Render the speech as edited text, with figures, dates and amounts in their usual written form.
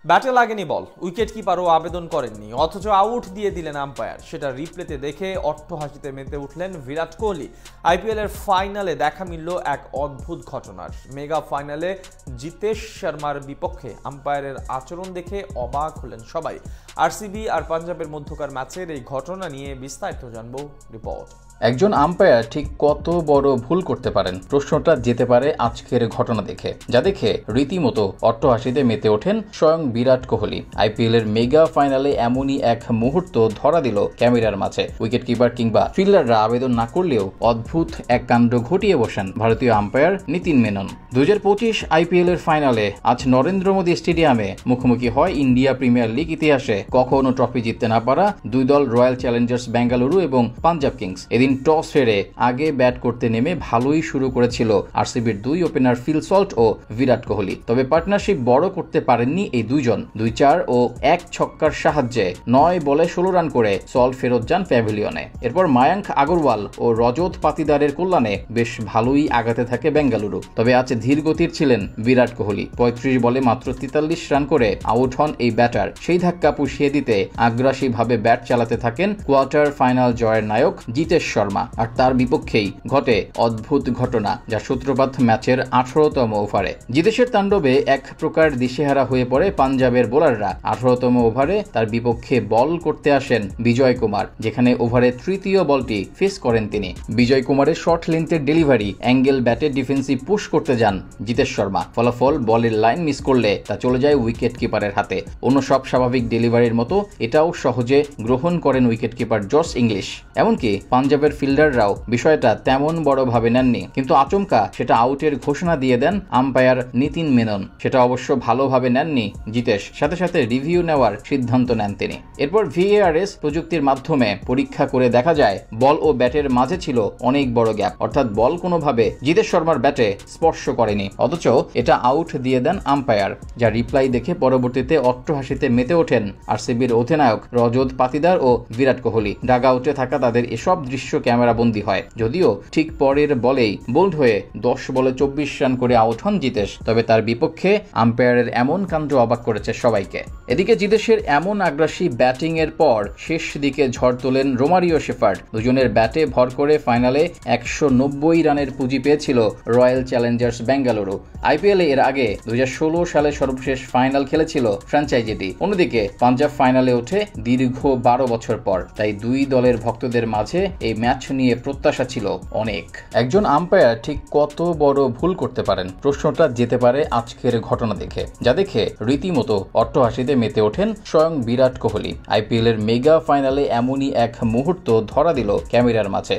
ব্যাটে লাগেনি বল, উইকেট কিপারও আবেদন করেননি, অথচ আউট দিয়ে দিলেন আম্পায়ার। সেটা রিপ্লেতে দেখে অট্টহাসিতে মেতে উঠলেন বিরাট কোহলি। আইপিএল এর ফাইনালে দেখা মিলল এক অদ্ভুত ঘটনার। মেগা ফাইনালে জিতেশ শর্মার বিপক্ষে আম্পায়ারের আচরণ দেখে অবাক হলেন সবাই। আরসিবি আর পাঞ্জাবের মধ্যকার ম্যাচের এই ঘটনা নিয়ে বিস্তারিত জানবো রিপোর্ট। একজন আম্পায়ার ঠিক কত বড় ভুল করতে পারেন, প্রশ্নটা যেতে পারে আজকের ঘটনা দেখে, যা দেখে রীতিমতো অট্টহাসিতে মেতে ওঠেন স্বয়ং বিরাট কোহলি। আইপিএল এর মেগা ফাইনালে এমনই এক মুহূর্ত ধরা দিল ক্যামেরার মাঝে। উইকেট কিপার কিংবা ফিল্ডাররা আবেদন না করলেও অদ্ভুত এক কাণ্ড ঘটিয়ে বসেন ভারতীয় আম্পায়ার নীতিন মেনন। 2025 আইপিএল এর ফাইনালে আজ নরেন্দ্র মোদী স্টেডিয়ামে মুখোমুখি হয় ইন্ডিয়া প্রিমিয়ার লিগ ইতিহাসে কখনো ট্রফি জিততে না পারা দুই দল, রয়্যাল চ্যালেঞ্জার্স বেঙ্গালুরু এবং পাঞ্জাব কিংস। এদিন টস হেরে আগে ব্যাট করতে নেমে ভালোই শুরু করেছিল আরসিবির দুই ওপেনার ফিল সল্ট ও বিরাট কোহলি। তবে পার্টনারশিপ বড় করতে পারেননি এই দুইজন। 2-4 ও 1 ছক্কার সাহায্যে 9 বলে 16 রান করে সল্ট ফেরত যান প্যাভিলিয়নে। এরপর মায়াঙ্ক আগরওয়াল ও রজত পাতিদারের কল্যাণে বেশ ভালোই আগাতে থাকে বেঙ্গালুরু। তবে আজ ধীর গতির ছিলেন বিরাট কোহলি। 35 বলে মাত্র 43 রান করে আউট হন এই ব্যাটার। সেই ধাক্কা পুষিয়ে দিতে আগ্রাসীভাবে ব্যাট চালাতে থাকেন কোয়ার্টার ফাইনাল জয়ের নায়ক জিতেশ শর্মা। আর তার বিপক্ষেই ঘটে অদ্ভুত ঘটনা, যা সূত্রপাত ম্যাচের 18তম ওভারে। জিতেশের তাণ্ডবে এক প্রকার দিশেহারা হয়ে পড়ে পাঞ্জাবের বোলাররা। 18তম ওভারে তার বিপক্ষে বল করতে আসেন বিজয় কুমার, যেখানে ওভারে তৃতীয় বলটি ফেস করেন তিনি। বিজয় কুমারের শর্ট লেন্থের ডেলিভারি অ্যাঙ্গেল ব্যাটে ডিফেন্সিভ পুশ করতে যান জিতেশ শর্মা। ফলাফল, বলের লাইন মিস করলে তা চলে যায় উইকেট কিপারের হাতে। অন্য সব স্বাভাবিক ডেলিভারির মতো এটাও সহজে গ্রহণ করেন উইকেট কিপার জস ইংলিশ। এমনকি পাঞ্জাবের ফিল্ডাররাও বিষয়টা তেমন বড়ভাবে নেননি, কিন্তু আচমকা সেটা আউটের ঘোষণা দিয়ে দেন আম্পায়ার নীতিন মেনন। সেটা অবশ্য ভালোভাবে নেননি জিতেশ, সাথে সাথে রিভিউ নেওয়ার সিদ্ধান্ত নেন তিনি। এরপর ভিএআরএস প্রযুক্তির মাধ্যমে পরীক্ষা করে দেখা যায় বল ও ব্যাটের মাঝে ছিল অনেক বড় গ্যাপ, অর্থাৎ বল কোনোভাবে জিতেশ শর্মার ব্যাটে স্পর্শ করেনি, অথচ এটা আউট দিয়ে দেন আম্পায়ার। যা রিপ্লাই দেখে পরবর্তীতে অট্টহাসিতে মেতে ওঠেন আরসিবির অধিনায়ক রজত পাতিদার ও বিরাট কোহলি। ডাগ আউটে থাকা তাদের এসব দৃশ্য ক্যামেরা বন্দী হয়। যদিও ঠিক পরের বলেই বোল্ড হয়ে 10 বলে 24 রান করে আউট হন জিতেশ। তবে তার বিপক্ষে আম্পায়ারের এমন কাণ্ড অবাক করেছে সবাইকে। এদিকে জিতেশের এমন আগ্রাসী ব্যাটিং এর পর শেষ দিকে ঝড় তোলেন রোমারিও শেফার্ড। দুজনের ব্যাটে ভর করে ফাইনালে 190 রানের পুঁজি পেয়েছিল রয়্যাল চ্যালেঞ্জার্স বেঙ্গালুরু। আইপিএল এর আগে 2016 সালে সর্বশেষ ফাইনাল খেলেছিল ফ্র্যাঞ্চাইজিটি। অন্যদিকে পাঞ্জাব ফাইনালে ওঠে দীর্ঘ 12 বছর পর। তাই দুই দলের ভক্তদের মাঝে এই ম্যাচ নিয়ে প্রত্যাশা ছিল অনেক। একজন আম্পায়ার ঠিক কত বড় ভুল করতে পারেন, প্রশ্নটা যেতে পারে আজকের ঘটনা দেখে, যা দেখে রীতিমতো অট্টহাসিতে মেতে ওঠেন স্বয়ং বিরাট কোহলি। আইপিএল এর মেগা ফাইনালে এমনই এক মুহূর্ত ধরা দিল ক্যামেরার মাঝে।